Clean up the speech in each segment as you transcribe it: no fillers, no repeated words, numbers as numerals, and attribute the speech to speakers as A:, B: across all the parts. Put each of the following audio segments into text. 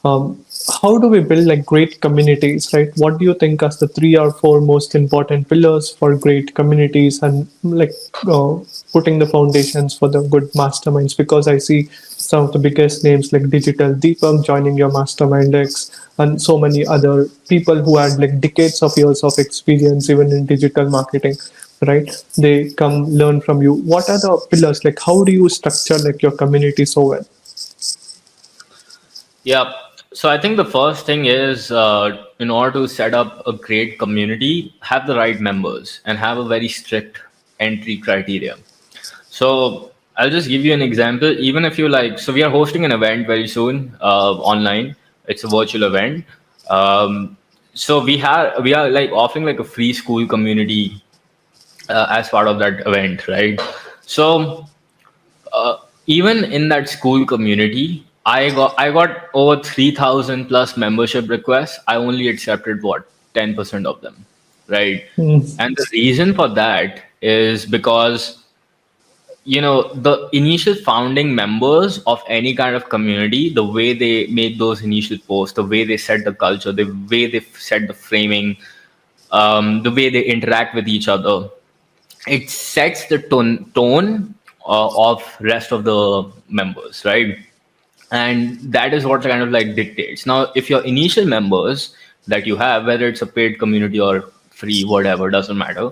A: Um, how do we build like great communities, right? What do you think as the 3 or 4 most important pillars for great communities and like uh, putting the foundations for the good masterminds? Because I see some of the biggest names like Digital Deepak joining your mastermind X, and so many other people who had like decades of years of experience even in digital marketing, right? They come learn from you. What are the pillars? Like how do you structure like your community so well?
B: Yeah. So I think the first thing is, in order to set up a great community, have the right members and have a very strict entry criteria. So I'll just give you an example. Even if you like, so we are hosting an event very soon, online. It's a virtual event. So we are like offering like a free school community as part of that event, right? So uh, even in that school community, I got over 3,000 plus membership requests. I only accepted what 10% of them, right?
A: Mm,
B: And the reason for that is because the initial founding members of any kind of community, the way they make those initial posts, the way they set the culture, the way they set the framing, the way they interact with each other, it sets the tone of rest of the members, right? And that is what kind of like dictates. Now if your initial members that you have, whether it's a paid community or free, whatever, doesn't matter,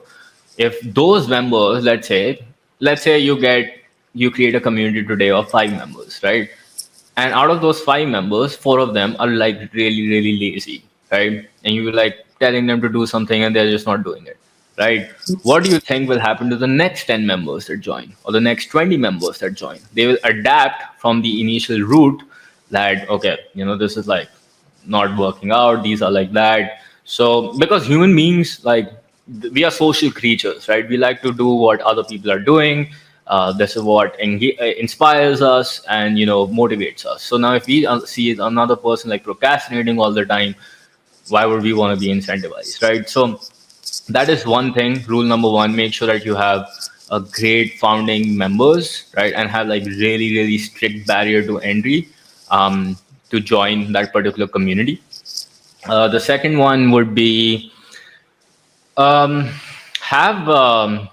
B: if those members, let's say you create a community today of 5 members, right? And out of those 5 members, 4 of them are like really really lazy, right? And you like telling them to do something and they're just not doing it, right? What do you think will happen to the next 10 members that join, or the next 20 members that join? They will adapt from the initial route that, okay, this is like not working out, these are like that. So because human beings, like, we are social creatures, right? We like to do what other people are doing. This is what inspires us and motivates us. So now if we see another person like procrastinating all the time, why would we want to be incentivized, right? So that is one thing. Rule number one: make sure that you have a great founding members, right? And have like really really strict barrier to entry, to join that particular community. The second one would be, um, have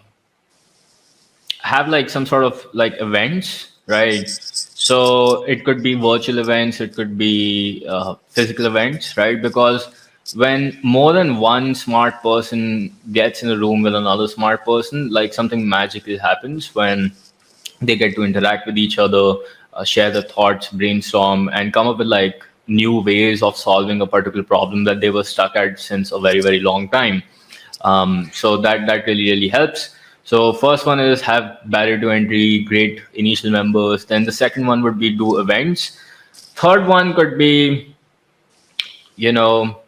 B: have like some sort of like events, right? So it could be virtual events, it could be physical events, right? Because when more than one smart person gets in a room with another smart person, like something magical happens when they get to interact with each other, share their thoughts, brainstorm, and come up with like new ways of solving a particular problem that they were stuck at since a very very long time. So that really really helps. So first one is have barrier to entry, great initial members. Then the second one would be do events. Third one could be, you know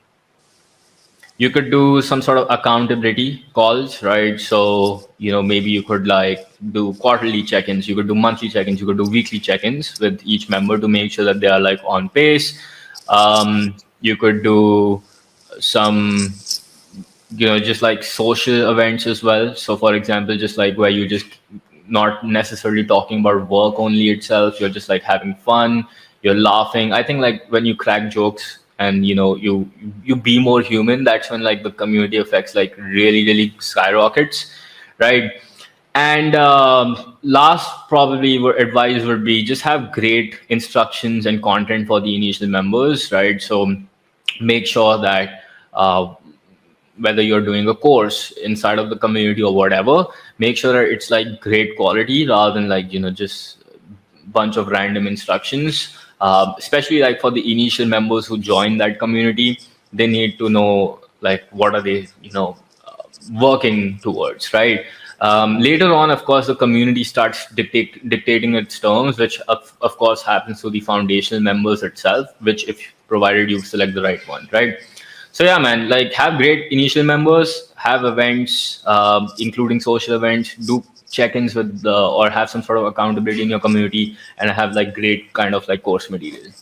B: you could do some sort of accountability calls, right? So maybe you could like do quarterly check-ins, you could do monthly check-ins, you could do weekly check-ins with each member to make sure that they are like on pace. You could do some, just like social events as well. So for example, just like where you just not necessarily talking about work only itself, you're just like having fun, you're laughing. I think like when you crack jokes and you be more human, that's when like the community effects like really really skyrockets, right? And last probably advice would be just have great instructions and content for the initial members, right? So make sure that whether you're doing a course inside of the community or whatever, make sure that it's like great quality rather than like just bunch of random instructions. Especially like for the initial members who join that community, they need to know like what are they working towards, right? Later on, of course, the community starts dictating its terms, which of course happens to the foundational members itself, which if provided you select the right one, right? So yeah, man, like have great initial members, have events, including social events, do check-ins with or have some sort of accountability in your community, and have like great kind of like course material.